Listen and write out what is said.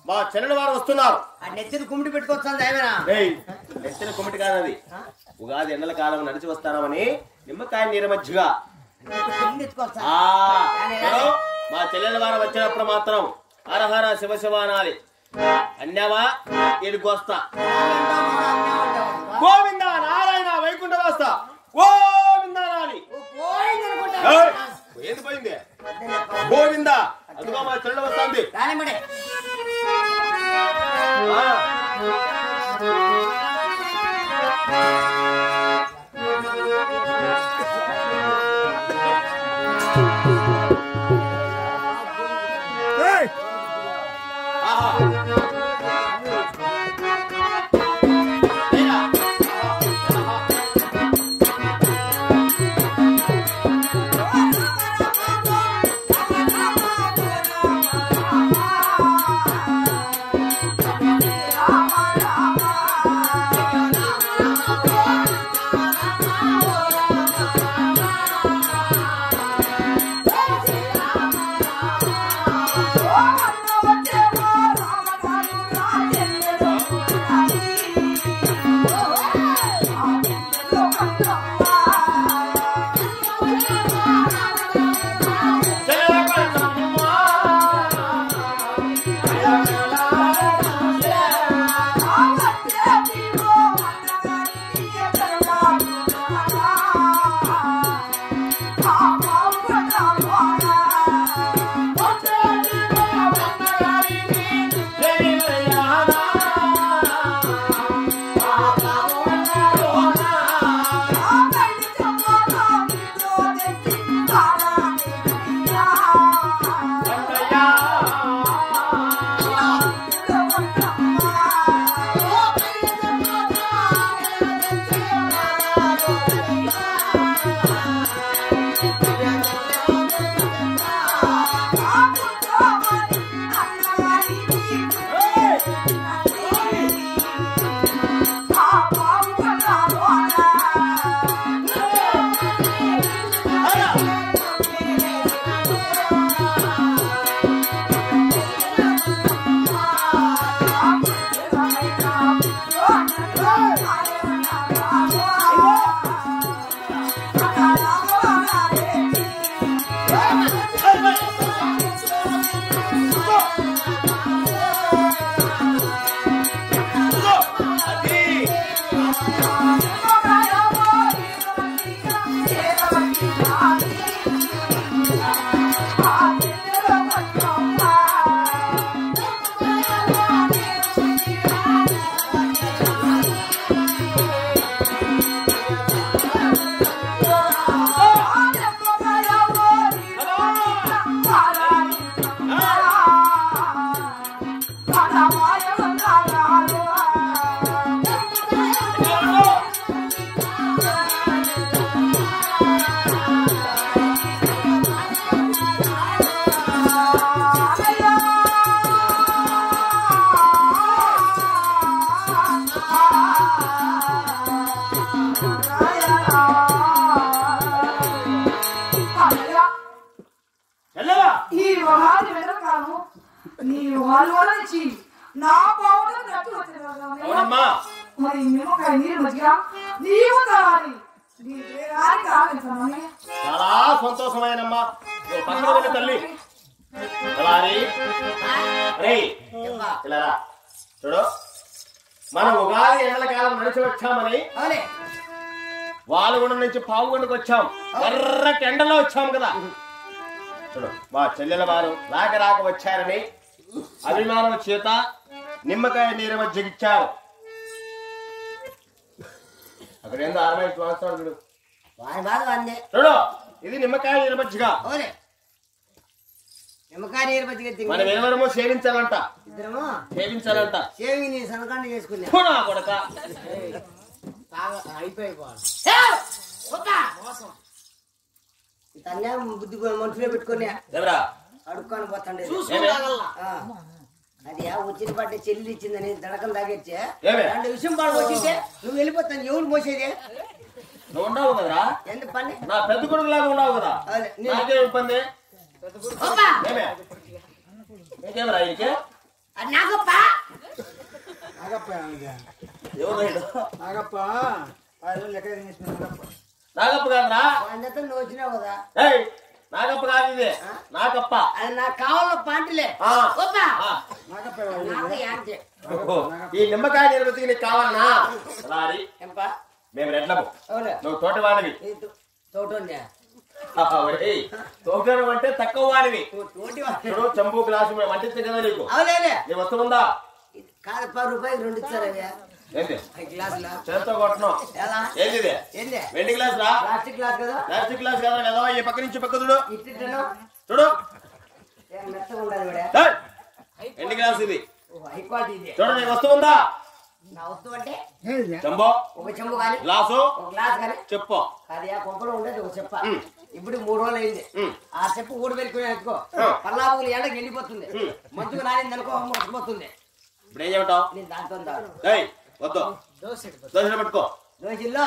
మా చెల్లెల వారు వస్తున్నారు. నెత్తిన కుమిటి పెట్టుకొచ్చాను దైవనా. నెత్తిన కుమిటి కాదది. ఉగాది ఎండల కాలం నడిచి వస్తానమని నిమ్మకాయ నీర మజ్జిగా. మా చెల్లెల వారు వచ్చినప్పుడు మాత్రం హరహర శివ శివ అనాలి. అన్యావా ఏడుకొస్తా గోవింద నారాయణ వైకుంఠ వాస్తా గోవింద అనాలి. ఏది పోయింది గోవింద. అదిగో మా చెల్లెలు వస్తుంది. Oh వహాది వెనకాను నీ వాళ్ళు కూడా ఇచ్చి నా పావులు నట్టు వచ్చిన మరి నిమ్మకాయ నీరు మధ్య నీవు తాగాలి చాలా సంతోషమైనమ్మా పక్కన వెళ్ళి తల్లి ఇలా చూడు మనం ఉగాది ఎండల కాలం నడిచి వచ్చామని వాలుగుండ నుంచి పావుగొండకు వచ్చాం ఎర్రటి ఎండలో వచ్చాం కదా చూడు మా చెల్లెల వారు రాక వచ్చారని అభిమానం చేత నిమ్మకాయ నీరు మధ్యకిచ్చారు అక్కడ ఏందో అరవై చూస్తాడు చూడు చూడు ఇది నిమ్మకాయ నీరు మజ్జిగ నిమ్మకాయ నీరు మజ్జిగ మనం ఎవరమో సేవించాలంట సేవించాలంట సేవింగ్ నీ సనకాండ చేసుకున్నా కొడక బుద్ధి మనుషులే పెట్టుకుని ఎవరా అడుక్కొని పోతాండే అది వచ్చిన పట్టే చెల్లి ఇచ్చిందని దడకం తాగొచ్చే రెండు విషయం పాడు వచ్చింటే నువ్వు వెళ్ళిపోతాను ఎవరు మోసేది నువ్వు ఉండవు కదరా ఎందుకు పని నా పెద్ద కొడుకు లాగా ఉండవు కదా నాకే ఇబ్బంది నీకేమరా ఇంకే నాగప్ప నాగప్ప కాదురా నువ్వు వచ్చినావు కదా నాగప్ప కాదు ఇది నాగప్ప అది నాకు కావాల పాంటిలే ఈ నిమ్మకాయ నిర్వతికి నీకు కావాలనా మేము రెడ్లము నువ్వు తోట వాడివి తోటం అంటే తక్కువ వాడివి చంపు గ్లాసు మేము వంటించే కదా నీకు నీ వస్తుందా కాదు 10 రూపాయలు 2 ఇచ్చారు ఏంటి గ్లాసులా చేత్తో కొట్టడం ఏంటి వెండి గ్లాస్ రా ప్లాస్టిక్ గ్లాస్ కదా ప్లాస్టిక్ గ్లాస్ కదా లేదా ఈ పక్క నుంచి పక్క చూడు చూడు వెండి గ్లాస్ ఇది హై క్వాలిటీ ఇది చూడు నీ వస్తువు ఉందా నా వస్తువు అంటే చెంబో ఒక చెంబు కానీ గ్లాసు ఒక గ్లాస్ కానీ చెప్పు అది ఆ కొంపలో ఉండేది ఒక చెప్ప ఇప్పుడు 3 రోజులు అయింది ఆ చెప్పు ఊడి వెళ్ళిపోయి అనుకో పల్లాపులు ఎండకి వెళ్ళిపోతుంది మంచుకు నానింది అనుకో మర్చిపోతుంది ఇప్పుడు ఏం చెబుతావు నేను దాంతో వద్దు దోశ పెట్టుకో దోశల్లో